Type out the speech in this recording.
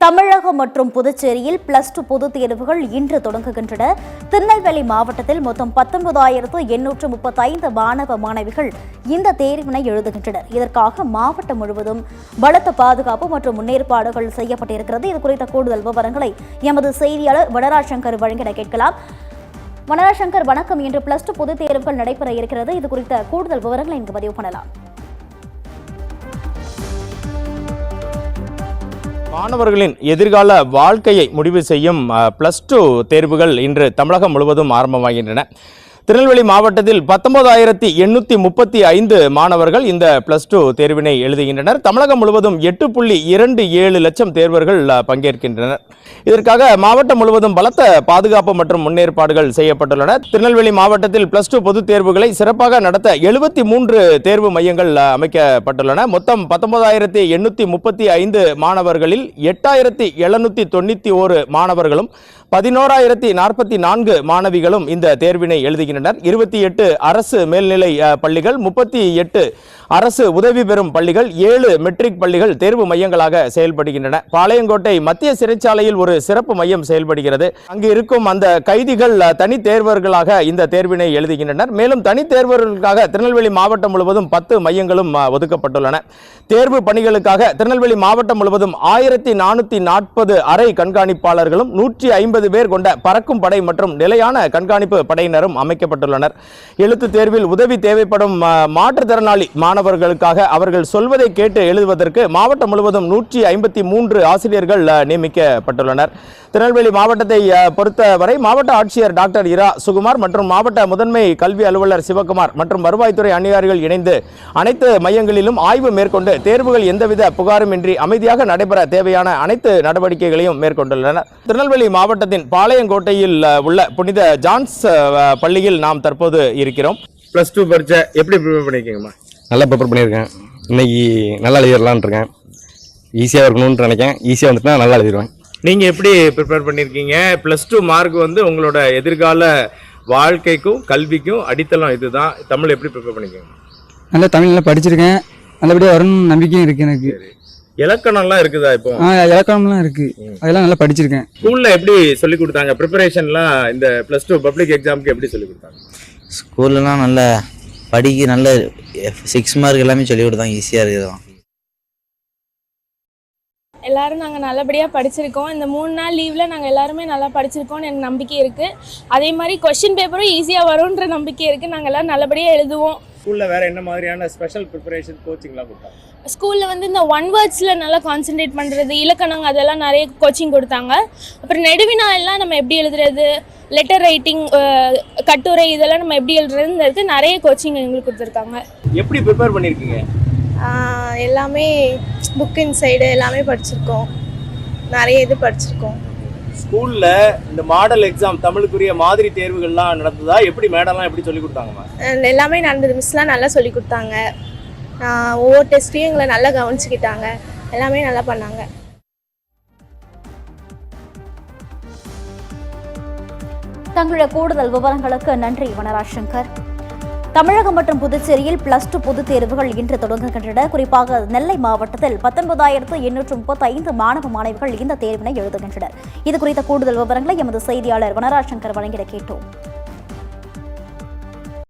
தமிழகம் மற்றும் புதுச்சேரியில் +2 பொதுத் தேர்வுகள் இன்று தொடங்குகின்றன. திருநெல்வேலி மாவட்டத்தில் மொத்தம் 19,835 மாணவ மாணவிகள் இந்த தேர்வினை எழுதுகின்றனர். இதற்காக மாவட்டம் முழுவதும் பலத்த பாதுகாப்பு மற்றும் முன்னேற்பாடுகள் செய்யப்பட்டிருக்கிறது. இது குறித்த கூடுதல் விவரங்களை எமது செய்தியாளர் வனராஜசங்கர் வழங்கிட கேட்கலாம். வனராஜசங்கர், வணக்கம். இன்று +2 பொதுத் தேர்வுகள் நடைபெற இருக்கிறது. இது குறித்த கூடுதல் விவரங்களை இங்கு பதிவு பண்ணலாம். மாணவர்களின் எதிர்கால வாழ்க்கையை முடிவு செய்யும் +2 தேர்வுகள் இன்று தமிழகம் முழுவதும் ஆரம்பமாகின்றன. திருநெல்வேலி மாவட்டத்தில் 19,835 மாணவர்கள் இந்த +2 தேர்வினை எழுதுகின்றனர். தமிழகம் முழுவதும் 8.27 லட்சம் தேர்வர்கள் பங்கேற்கின்றனர். இதற்காக மாவட்டம் முழுவதும் பலத்த பாதுகாப்பு மற்றும் முன்னேற்பாடுகள் செய்யப்பட்டுள்ளன. திருநெல்வேலி மாவட்டத்தில் +2 பொதுத் தேர்வுகளை சிறப்பாக நடத்த 73 தேர்வு மையங்கள் அமைக்கப்பட்டுள்ளன. மொத்தம் 19,835 மாணவர்களில் 8,791 மாணவர்களும் 11,044 மாணவிகளும் இந்த தேர்வினை எழுதுகின்றனர். 28 அரசு மேல்நிலை பள்ளிகள், 38 அரசு உதவி பெறும் பள்ளிகள், 7 மெட்ரிக் பள்ளிகள் தேர்வு மையங்களாக செயல்படுகின்றன. பாளையங்கோட்டை மத்திய சிறைச்சாலையில் ஒரு சிறப்பு மையம் செயல்படுகிறது. அங்கு இருக்கும் அந்த கைதிகள் தனி தேர்வர்களாக இந்த தேர்வினை எழுதுகின்றனர். மேலும் தனி தேர்வர்களுக்காக திருநெல்வேலி மாவட்டம் முழுவதும் 10 மையங்களும் ஒதுக்கப்பட்டுள்ளன. தேர்வு பணிகளுக்காக திருநெல்வேலி மாவட்டம் முழுவதும் 1,440 அறை கண்காணிப்பாளர்களும் 150 பேர் கொண்ட பறக்கும் படை மற்றும் நிலையான கண்காணிப்பு படையினரும் அமைக்கப்பட்டுள்ளனர். எழுத்து தேர்வில் உதவி தேவைப்படும் மாற்றுத்திறனாளி மாணவர்களுக்காக அவர்கள் சொல்வதை கேட்டு எழுதுவதற்கு மாவட்டம் முழுவதும் 153 ஆசிரியர்கள் நியமிக்கப்பட்டுள்ளனர். திருநெல்வேலி மாவட்டத்தை பொறுத்தவரை மாவட்ட ஆட்சியர் டாக்டர் இரா சுகுமார் மற்றும் மாவட்ட முதன்மை கல்வி அலுவலர் சிவகுமார் மற்றும் வருவாய்த்துறை அதிகாரிகள் இணைந்து அனைத்து மையங்களிலும் ஆய்வு மேற்கொண்டு தேர்வுகள் எந்தவித புகாரும் இன்றி அமைதியாக நடைபெற தேவையான அனைத்து நடவடிக்கைகளையும் மேற்கொண்டுள்ளனர். திருநெல்வேலி மாவட்டத்தின் பாளையங்கோட்டையில் உள்ள புனித ஜான்ஸ் பள்ளியில் நாம் தற்போது இருக்கிறோம். +2 பரீட்சை எப்படி ப்ரிப்பேர் பண்ணிருக்கீங்கம்மா? நல்லா ப்ரிப்பேர் பண்ணியிருக்கேன். இன்னைக்கு நல்லா எழுதிடலான் இருக்கேன். ஈஸியாக இருக்கணும்னு நினைக்கிறேன். ஈஸியாக வந்துட்டுனா நல்லா எழுதிடுவேன். நீங்கள் எப்படி ப்ரிப்பேர் பண்ணியிருக்கீங்க? +2 மார்க் உங்களோட எதிர்கால வாழ்க்கைக்கும் கல்விக்கும் அடித்தளம் இதுதான். தமிழ் எப்படி ப்ரிப்பேர் பண்ணிருக்கீங்க? நல்லா தமிழ்ல படிச்சிருக்கேன். நல்லபடியாக வரணும் நம்பிக்கையும் இருக்கு எனக்கு. இலக்கணம்லாம் இருக்குதா? இப்போ இலக்கணம்லாம் இருக்கு, அதெல்லாம் நல்லா படிச்சிருக்கேன். ஸ்கூல்ல எப்படி சொல்லி கொடுத்தாங்க? ப்ரிப்பரேஷன்லாம் இந்த +2 பப்ளிக் எக்ஸாமுக்கு எப்படி சொல்லி கொடுத்தாங்க? ஸ்கூல்லலாம் நல்ல படிக்க நல்ல 6 மார்க் எல்லாமே சொல்லி கொடுத்தாங்க. ஈஸியாக இருக்குதான். எல்லோரும் நாங்கள் நல்லபடியாக படிச்சிருக்கோம். இந்த 3 நாள் லீவில் நாங்கள் எல்லாருமே நல்லா படிச்சிருக்கோம்னு எனக்கு நம்பிக்கை இருக்குது. அதே மாதிரி கொஸ்டின் பேப்பரும் ஈஸியாக வரும்ன்ற நம்பிக்கை இருக்குது. நாங்கள் எல்லோரும் நல்லபடியாக எழுதுவோம். ஸ்கூலில் வேறு என்ன மாதிரியான ஸ்பெஷல் ப்ரிப்பரேஷன் கோச்சிங்லாம் கொடுத்தாங்க? ஸ்கூலில் இந்த 1 வேர்ட்ஸில் நல்லா கான்சென்ட்ரேட் பண்ணுறது, இலக்கணங்க அதெல்லாம் நிறைய கோச்சிங் கொடுத்தாங்க. அப்புறம் நெடுவினா எல்லாம் நம்ம எப்படி எழுதுறது, லெட்டர் ரைட்டிங், கட்டுரை இதெல்லாம் நம்ம எப்படி எழுதுறதுன்றது நிறைய கோச்சிங் எங்களுக்கு கொடுத்துருக்காங்க. எப்படி ப்ரிப்பேர் பண்ணியிருக்கீங்க? எல்லாமே புக் இன்சைடு எல்லாமே படிச்சிருக்கோம். நிறைய இது படிச்சிருக்கோம். ஸ்கூல்ல இந்த மாடல் எக்ஸாம் தமிழுக்குரிய மாதிரி தேர்வுகள்லாம் நடந்ததா? எப்படி மேடம்லாம் எப்படி சொல்லி கொடுத்தாங்கம்மா? எல்லாமே நடந்தது. மிஸ்லாம் நல்லா சொல்லி கொடுத்தாங்க. ஒவ்வொரு டெஸ்ட்டையும் எங்களை நல்லா கவனிச்சுக்கிட்டாங்க. எல்லாமே நல்லா பண்ணாங்க. தங்களுடைய கூடுதல் விவரங்களுக்கு நன்றி வனராஜசங்கர். தமிழகம் மற்றும் புதுச்சேரியில் +2 பொதுத் தேர்வுகள் இன்று தொடங்குகின்றன. குறிப்பாக நெல்லை மாவட்டத்தில் 19,835 மாணவ மாணவிகள் இந்த தேர்வினை எழுதுகின்றனர். இது குறித்த கூடுதல் விவரங்களை எமது செய்தியாளர் வனராஜசங்கர் வழங்கிட கேட்டோம்.